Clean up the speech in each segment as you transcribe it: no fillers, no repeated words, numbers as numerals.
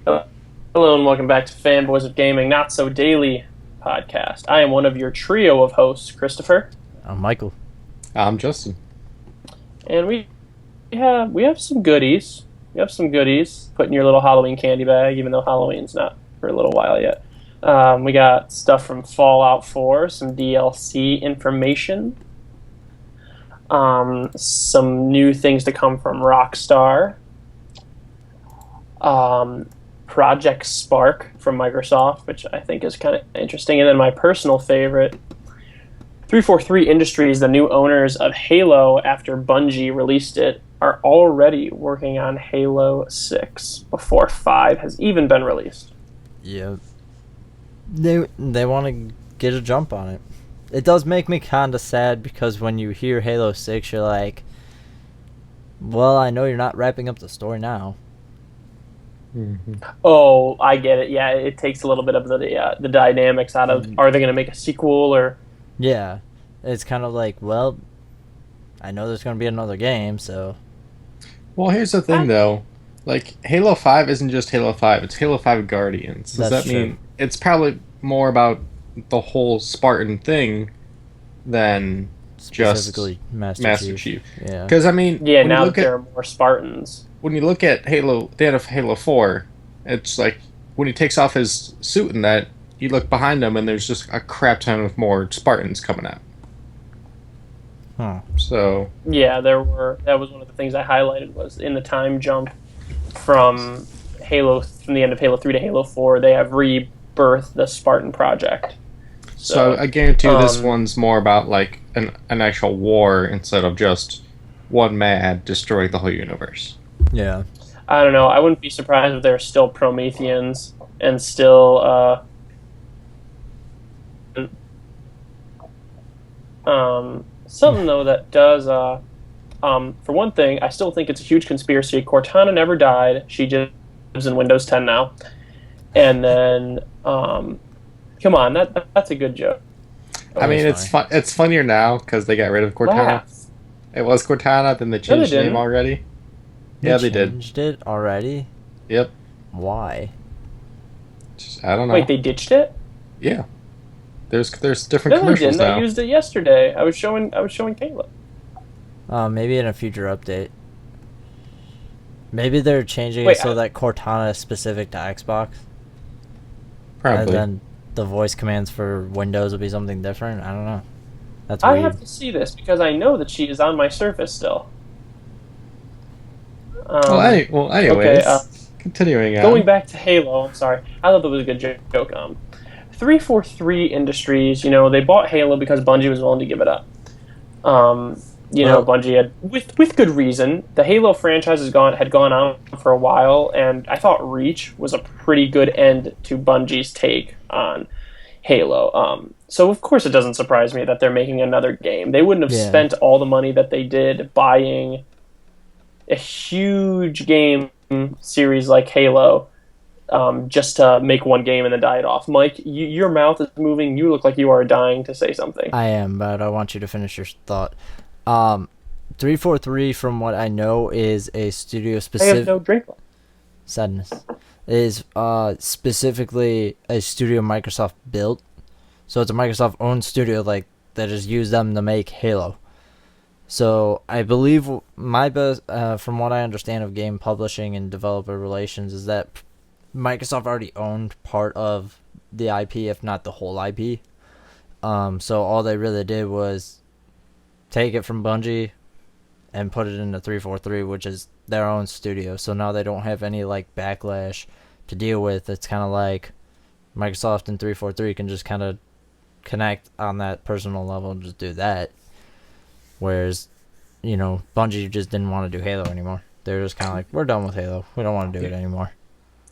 Hello and welcome back to Fanboys of Gaming Not So Daily podcast. I am one of your trio of hosts, Christopher, I'm Michael. I'm Justin. and we have some goodies. We have some goodies put in your little Halloween candy bag, even though Halloween's not for a little while yet. We got stuff from Fallout 4, some DLC information, some new things to come from Rockstar, Project Spark from Microsoft, which I think is kind of interesting. And then my personal favorite, 343 Industries, the new owners of Halo after Bungie released it, are already working on Halo 6 before 5 has even been released. Yeah. They want to get a jump on it. It does make me kind of sad because when you hear Halo 6, you're like, well, I know you're not wrapping up the story now. Mm-hmm. Oh, I get it. Yeah, it takes a little bit of the dynamics out of, are they going to make a sequel or... Yeah. It's kind of like, well, I know there's going to be another game, so... Well, here's the thing, though. Like, Halo 5 isn't just Halo 5, it's Halo 5 Guardians. Does That's that mean it's probably more about the whole Spartan thing than just specifically Master Chief? Yeah. Because, I mean, Yeah, when you now that look there at are more Spartans. when you look at Halo, the end of Halo 4, it's like when he takes off his suit and that, you look behind him and there's just a crap ton of more Spartans coming out. Huh. So, Yeah, that was one of the things I highlighted was in the time jump from from the end of Halo 3 to Halo 4, they have rebirthed the Spartan Project. So I guarantee you this one's more about like an actual war instead of just one man destroying the whole universe. Yeah. I don't know. I wouldn't be surprised if there are still Prometheans and still something though that does for one thing, I still think it's a huge conspiracy. Cortana never died. She just lives in Windows 10 now. And then come on, that's a good joke. I mean, it's fun. It's funnier now because they got rid of Cortana. Laugh. It was Cortana, then they changed the name didn't. already. Yeah, they did. Changed it already? Yep. Why? I don't know. Wait, they ditched it? Yeah. There's different No, they commercials didn't. now. I used it yesterday. I was showing Caleb. Maybe in a future update. Maybe they're changing Wait, it so that Cortana is specific to Xbox. Probably. And then the voice commands for Windows will be something different. I don't know. That's I weird. have to see this because I know that she is on my Surface still. Anyways, okay, continuing on. going back to Halo, I'm sorry. I thought that was a good joke. 343 Industries, they bought Halo because Bungie was willing to give it up. Bungie had, with good reason, the Halo franchise had gone on for a while, and I thought Reach was a pretty good end to Bungie's take on Halo. So of course it doesn't surprise me that they're making another game. They wouldn't have spent all the money that they did buying a huge game series like Halo just to make one game and then die it off. Mike, your mouth is moving. You look like you are dying to say something. I am, but I want you to finish your thought. 343, from what I know, is a studio I specific. have no drink left. Sadness. Is specifically a studio Microsoft built. So it's a Microsoft owned studio that has used them to make Halo. So I believe my best, from what I understand of game publishing and developer relations, is that Microsoft already owned part of the IP, if not the whole IP. So all they really did was take it from Bungie and put it into 343, which is their own studio. So now they don't have any backlash to deal with. It's kind of like Microsoft and 343 can just kind of connect on that personal level and just do that. Whereas, Bungie just didn't want to do Halo anymore. They're just kind of like, we're done with Halo. We don't want to do it anymore.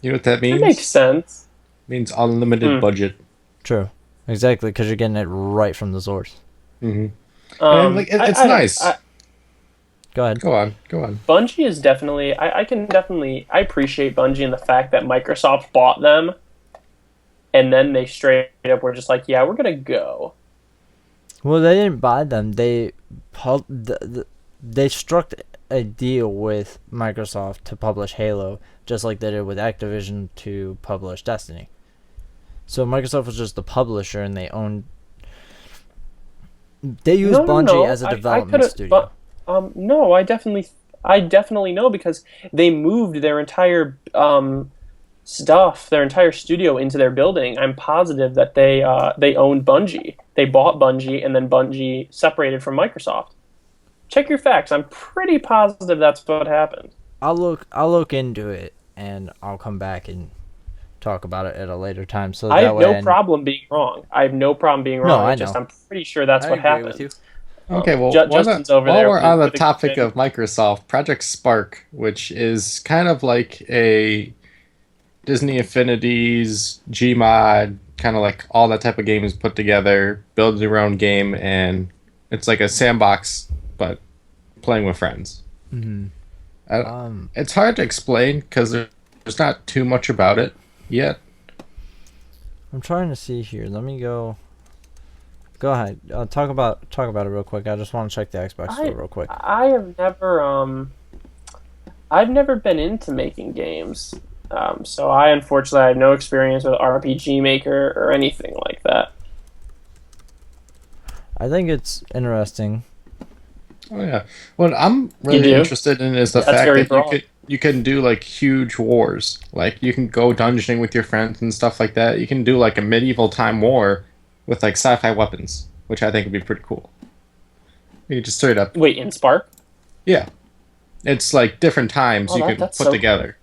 You know what that means? That makes sense. It means unlimited budget. True. Exactly, because you're getting it right from the source. Mm-hmm. It's nice. Go ahead. Go on. Bungie is definitely... I appreciate Bungie in the fact that Microsoft bought them and then they straight up were just like, yeah, we're going to go. Well, they didn't buy them. They struck a deal with Microsoft to publish Halo, just like they did with Activision to publish Destiny. So Microsoft was just the publisher, and they use Bungie as a development studio. But no, I definitely know, because they moved their entire stuff, their entire studio into their building. I'm positive that they owned Bungie. They bought Bungie, and then Bungie separated from Microsoft. Check your facts. I'm pretty positive that's what happened. I'll look into it, and I'll come back and talk about it at a later time. So I have no problem being wrong. I have no problem being wrong. No, I know. I'm pretty sure that's what happened. With you. Okay, well, Justin's over while there. We're on the topic of Microsoft, Project Spark, which is kind of like a Disney Infinity's Gmod, kind of like all that type of games put together, build your own game, and it's like a sandbox, but playing with friends. Mm-hmm. It's hard to explain because there's not too much about it yet. I'm trying to see here. Let me go. Go ahead. Talk about it real quick. I just want to check the Xbox store real quick. I've never been into making games, so I unfortunately have no experience with RPG Maker or anything like that. I think it's interesting. Oh yeah. What I'm really interested in is the fact that you can do like huge wars. Like you can go dungeoning with your friends and stuff like that. You can do like a medieval time war with like sci-fi weapons, which I think would be pretty cool. You can just straight up. Wait, in Spark? Yeah. It's like different times you can put together.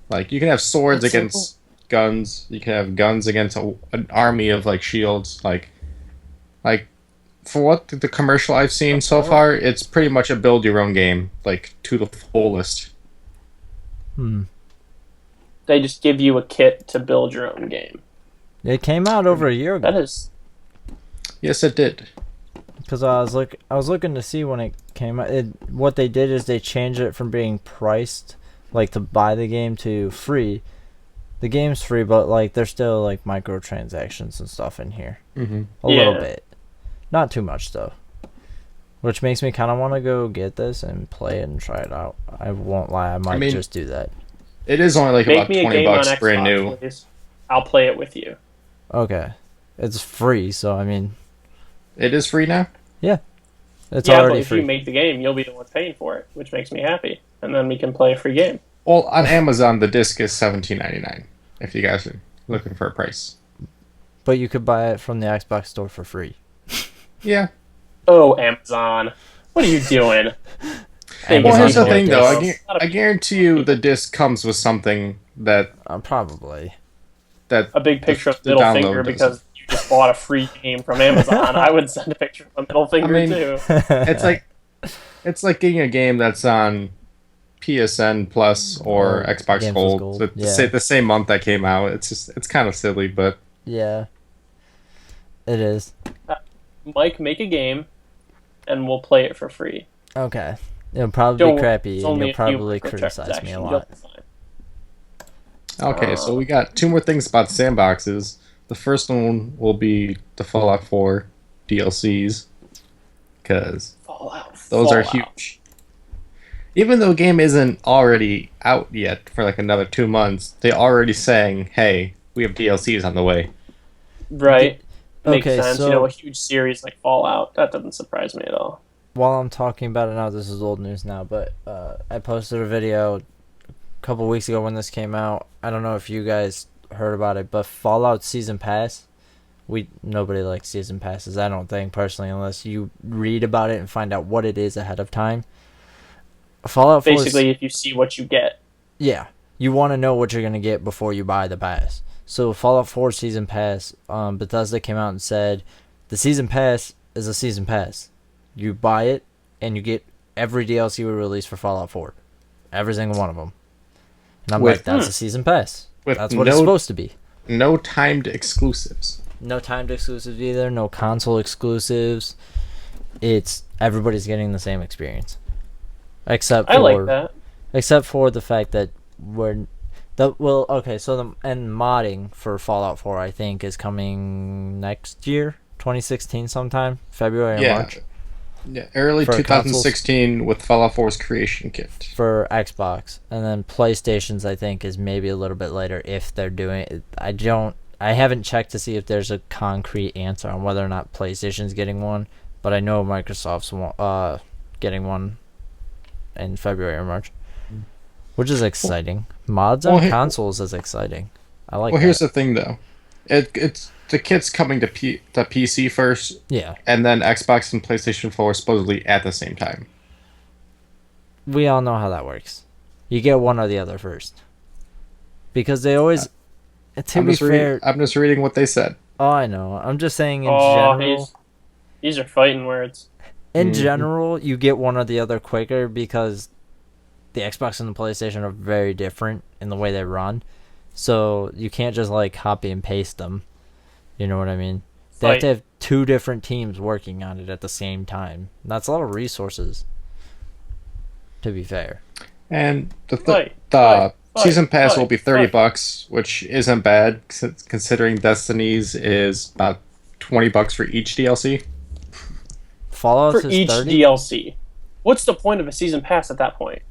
Like you can have swords against guns. You can have guns against an army of like shields. Like for what the commercial I've seen so far, it's pretty much a build your own game, like to the fullest. They just give you a kit to build your own game. It came out over a year ago. That is. Yes, it did. Because I was looking to see when it came out. What they did is they changed it from being priced, like to buy the game, to free. The game's free, but like there's still like microtransactions and stuff in here. Mm-hmm. A little bit, not too much though. Which makes me kind of want to go get this and play it and try it out. I won't lie, I might just do that. It is only like about $20 brand new. Please. I'll play it with you. Okay, it's free, so I mean. It is free now? Yeah. It's already free. If you make the game, you'll be the one paying for it, which makes me happy. And then we can play a free game. Well, on Amazon, the disc is $17.99, if you guys are looking for a price. But you could buy it from the Xbox store for free. Yeah. Oh, Amazon. What are you doing? Well, here's the thing, though. I guarantee you the disc comes with something that... probably. That a big picture of middle finger because you just bought a free game from Amazon. I would send a picture of a middle finger too. It's like getting a game that's on PSN Plus or Xbox Gold. The same month that came out. It's kind of silly, but yeah, it is. Mike, make a game, and we'll play it for free. Okay, it'll probably be crappy, and you'll probably criticize me a lot. Okay, so we got two more things about sandboxes. The first one will be the Fallout 4 DLCs, because those are huge. Even though the game isn't already out yet for like another 2 months, they're already saying, hey, we have DLCs on the way. Right. Makes sense. So, a huge series like Fallout, that doesn't surprise me at all. While I'm talking about it now, this is old news now, but I posted a video couple weeks ago when this came out. I don't know if you guys heard about it, but Fallout Season Pass, nobody likes Season Passes, I don't think, personally, unless you read about it and find out what it is ahead of time. Fallout 4 basically, if you see what you get. Yeah, you want to know what you're going to get before you buy the pass. So Fallout 4 Season Pass, Bethesda came out and said, the Season Pass is a Season Pass. You buy it, and you get every DLC we release for Fallout 4. Every single one of them. And I'm like, that's a Season Pass. That's what it's supposed to be. No timed exclusives. No timed exclusives either. No console exclusives. It's everybody's getting the same experience, except for the fact that modding for Fallout 4 I think is coming next year, 2016 sometime, February or March. Yeah, early 2016 consoles, with Fallout 4's creation kit for Xbox, and then PlayStation's I think is maybe a little bit later if they're doing it. I haven't checked to see if there's a concrete answer on whether or not PlayStation's getting one, but I know Microsoft's getting one in February or March, which is exciting. Mods on consoles is exciting. I like. Well, here's the thing though, it's the kit's coming to PC first, yeah, and then Xbox and PlayStation 4 supposedly at the same time. We all know how that works. You get one or the other first, because they always. To be fair, I'm just reading what they said. Oh, I know. I'm just saying in general. These are fighting words. In general, you get one or the other quicker because the Xbox and the PlayStation are very different in the way they run. So you can't just like copy and paste them. You know what I mean? They have to have two different teams working on it at the same time. That's a lot of resources, to be fair. And the Season Pass will be $30, which isn't bad considering Destiny's is about $20 for each DLC. Fallout for each 30? DLC. What's the point of a Season Pass at that point?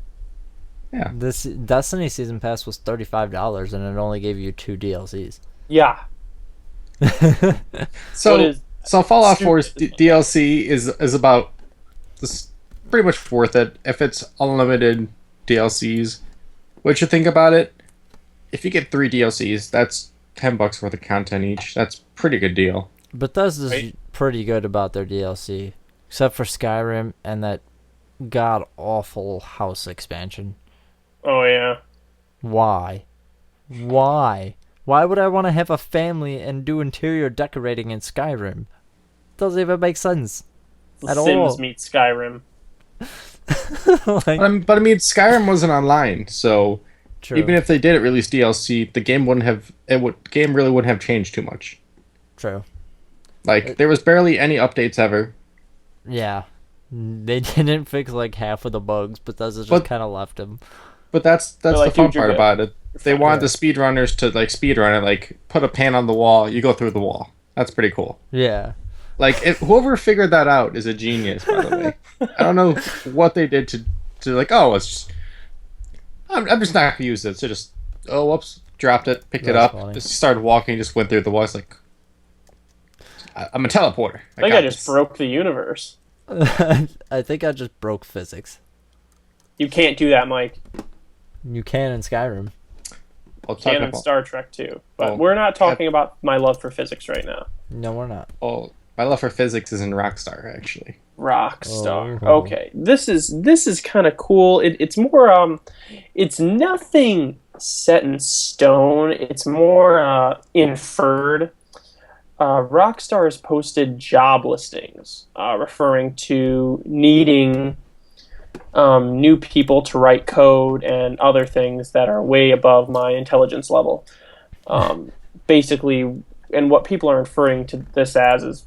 Yeah, this Destiny Season Pass was $35, and it only gave you 2 DLCs. Yeah. So Fallout 4's DLC is about pretty much worth it if it's unlimited DLCs. What you think about it? If you get 3 DLCs, that's $10 worth of content each. That's a pretty good deal. Bethesda's pretty good about their DLC, except for Skyrim and that god awful house expansion. Oh yeah. Why? Why would I want to have a family and do interior decorating in Skyrim? Doesn't even make sense at all. Sims meet Skyrim. But I mean, Skyrim wasn't online, so true. Even if they did release DLC, the game game really wouldn't have changed too much. True. Like there was barely any updates ever. Yeah, they didn't fix like half of the bugs, but that's just kind of left them. But that's the fun part about it. They wanted the speedrunners to like speedrun it, like put a pan on the wall, you go through the wall. That's pretty cool. Yeah. Like whoever figured that out is a genius, by the way. I don't know what they did to like. Oh, it's just I'm just not gonna use it. So just whoops, dropped it, picked it up, just started walking, just went through the wall. It's like I'm a teleporter. I think I just broke the universe. I think I just broke physics. You can't do that, Mike. You can in Skyrim. You can in Star Trek too. But we're not talking about my love for physics right now. No, we're not. Oh, my love for physics is in Rockstar, actually. Rockstar. Oh. Okay, this is kind of cool. It's more it's nothing set in stone. It's more inferred. Rockstar has posted job listings referring to needing new people to write code and other things that are way above my intelligence level. Basically, and what people are referring to this as is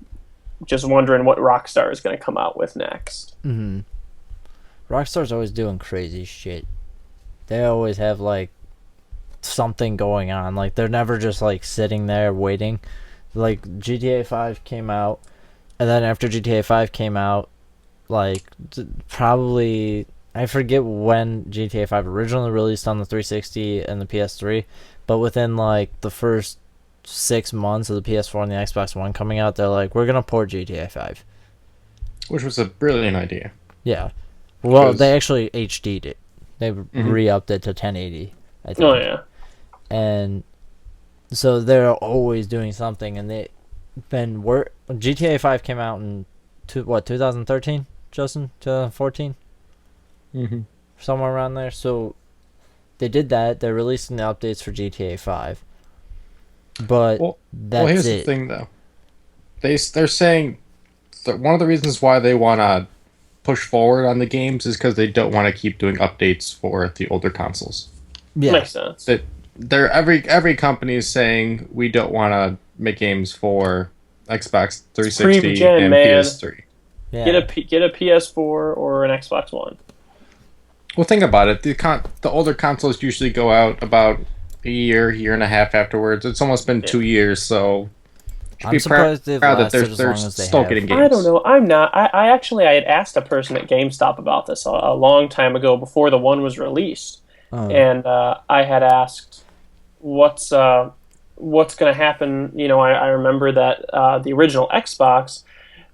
just wondering what Rockstar is going to come out with next. Mm-hmm. Rockstar's always doing crazy shit. They always have like something going on. Like they're never just like sitting there waiting. Like GTA 5 came out, and then after GTA 5 came out, like probably I forget when GTA 5 originally released on the 360 and the PS3, but within like the first 6 months of the PS4 and the Xbox One coming out, they're like, we're gonna port GTA 5, which was a brilliant idea. Yeah, well, they actually HD'd it. They re-upped it to 1080, I think. Oh yeah, and so they're always doing something, and GTA 5 came out in 2013, Justin? 2014? Mm-hmm. Somewhere around there. So they did that. They're releasing the updates for GTA 5. But here's the thing, though. They're saying that one of the reasons why they want to push forward on the games is because they don't want to keep doing updates for the older consoles. Yeah. Makes sense. Every company is saying we don't want to make games for Xbox 360 and PS3. Yeah. Get a PS4 or an Xbox One. Well, think about it. The older consoles usually go out about a year and a half afterwards. It's almost been 2 years, so I'm surprised they've lasted as long as they have. Getting games. I don't know. I'm not. I actually I had asked a person at GameStop about this a long time ago before the one was released, and I had asked, "What's going to happen?" You know, I remember that the original Xbox,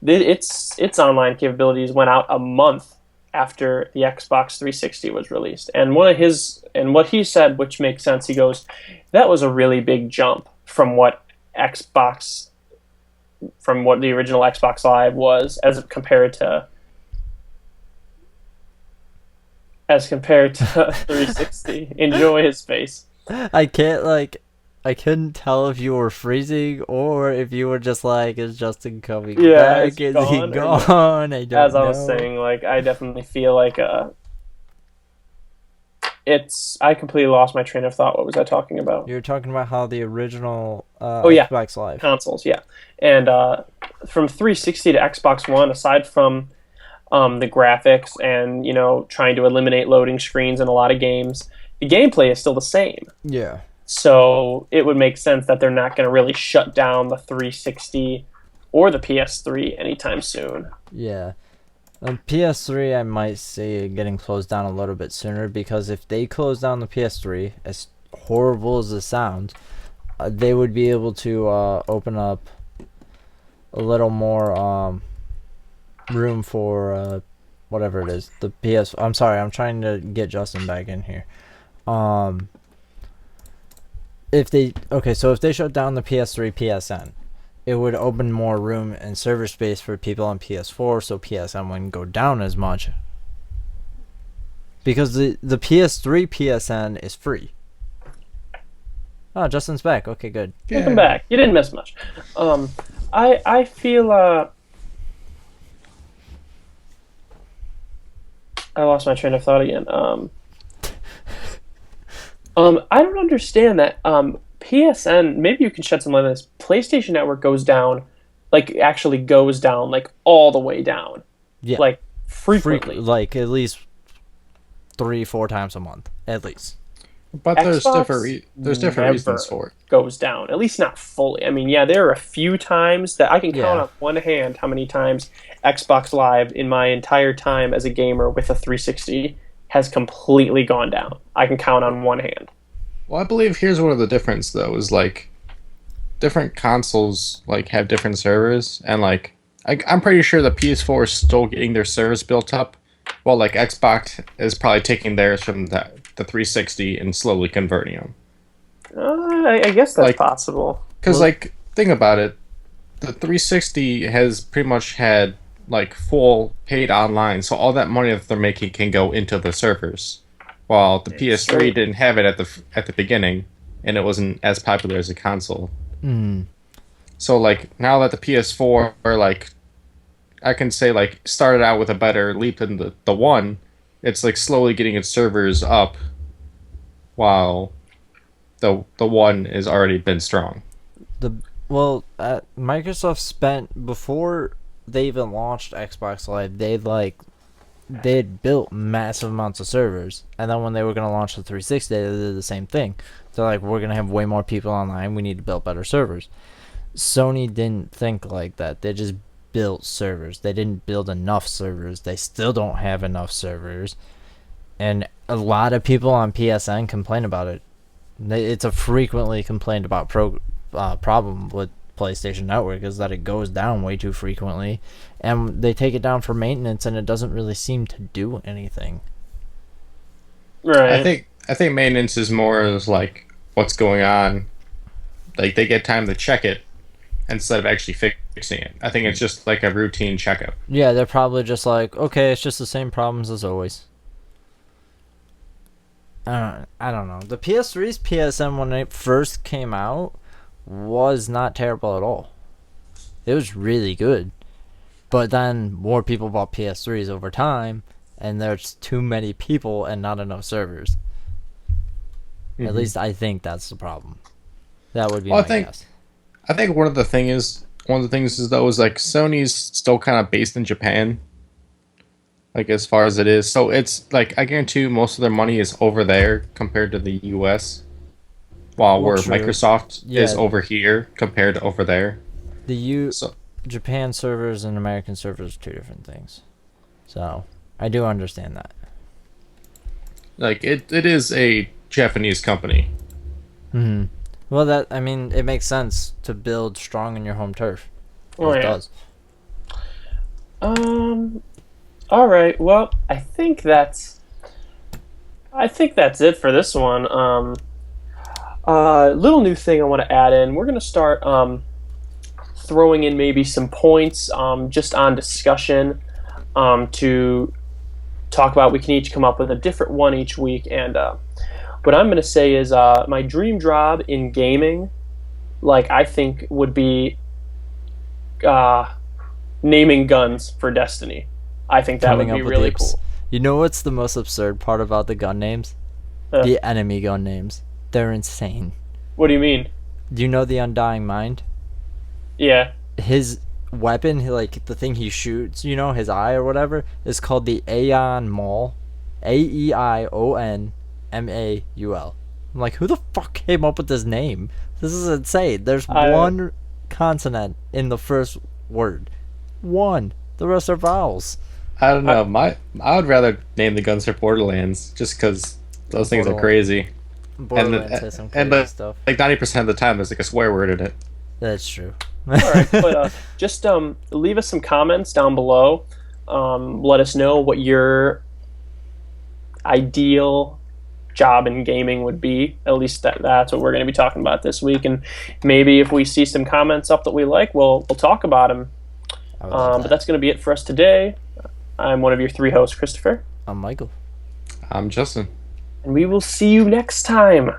its online capabilities went out a month after the Xbox 360 was released, and what he said, which makes sense, he goes, "That was a really big jump from what the original Xbox Live was as compared to 360." Enjoy his face. I couldn't tell if you were freezing or if you were just like, is Justin coming back? Is he gone? I don't know. As I was saying, like, I definitely feel like I completely lost my train of thought. What was I talking about? You were talking about how the original Xbox Live consoles, yeah, and from 360 to Xbox One, aside from the graphics and trying to eliminate loading screens in a lot of games, the gameplay is still the same. Yeah. So it would make sense that they're not going to really shut down the 360 or the PS3 anytime soon. Yeah. PS3, I might say getting closed down a little bit sooner, because if they close down the PS3, as horrible as it sounds, they would be able to open up a little more room for whatever it is. The PS. I'm sorry, I'm trying to get Justin back in here. If they shut down the PS3, PSN, it would open more room and server space for people on PS4, so PSN wouldn't go down as much. Because the PS3 PSN is free. Oh, Justin's back. Okay, good. Welcome back. You didn't miss much. I feel I lost my train of thought again. I don't understand that. PSN, maybe you can shed some light on this. PlayStation Network goes down, actually goes down, all the way down. Yeah. Frequently. At least 3-4 times a month, at least. But there's different reasons for it. Goes down, at least not fully. I mean, yeah, there are a few times that I can count on one hand how many times Xbox Live in my entire time as a gamer with a 360 has completely gone down. I can count on one hand. Well, I believe here's one of the difference though, is different consoles have different servers, and I'm pretty sure the PS4 is still getting their servers built up, while Xbox is probably taking theirs from the 360 and slowly converting them. I guess that's possible. Because think about it, the 360 has pretty much had full paid online, so all that money that they're making can go into the servers, while the PS3 didn't have it at the beginning, and it wasn't as popular as a console. So now that the PS4 I can say started out with a better leap than the one, it's slowly getting its servers up, while the one has already been strong. Microsoft spent, before they even launched Xbox Live, they had built massive amounts of servers, and then when they were going to launch the 360, they did the same thing. They're we're going to have way more people online, we need to build better servers. Sony didn't think like that. They just built servers. They didn't build enough servers. They still don't have enough servers, and a lot of people on PSN complain about it. It's a frequently complained about problem with PlayStation Network, is that it goes down way too frequently, and they take it down for maintenance, and it doesn't really seem to do anything. Right. I think maintenance is more as what's going on. They get time to check it instead of actually fixing it. I think it's just a routine checkup. Yeah, they're probably just okay, it's just the same problems as always. I don't know. The PS3's PSN, when it first came out, was not terrible at all. It was really good. But then more people bought PS3s over time, and there's too many people and not enough servers. At least I think that's the problem. That would be my guess. I think one of the things is though is Sony's still kind of based in Japan, as far as it is. So it's I guarantee you most of their money is over there compared to the US, while where true. Microsoft is over here compared to over there. So Japan servers and American servers are two different things. So I do understand that. like it is a Japanese company. Mm-hmm. Well, it makes sense to build strong in your home turf. It does. All right. Well, I think that's it for this one. Little new thing I want to add in. We're gonna start throwing in maybe some points just on discussion to talk about. We can each come up with a different one each week, and what I'm gonna say is my dream job in gaming, like I think would be naming guns for Destiny. I think that would be really cool. You know what's the most absurd part about the gun names? The enemy gun names. They're insane. What do you mean? Do you know the Undying Mind? Yeah. His weapon, like the thing he shoots, his eye or whatever, is called the Aeon Maul. AEION I'm like, who the fuck came up with this name? This is insane. There's one consonant in the first word. One. The rest are vowels. I don't know. I would rather name the guns for Borderlands just because those things are crazy. Borderlands has some crazy stuff. Like 90% of the time, there's like a swear word in it. That's true. All right, but just leave us some comments down below. Let us know what your ideal job in gaming would be. At least that's what we're going to be talking about this week. And maybe if we see some comments up that we like, we'll talk about them. But that's going to be it for us today. I'm one of your three hosts, Christopher. I'm Michael. I'm Justin. And we will see you next time.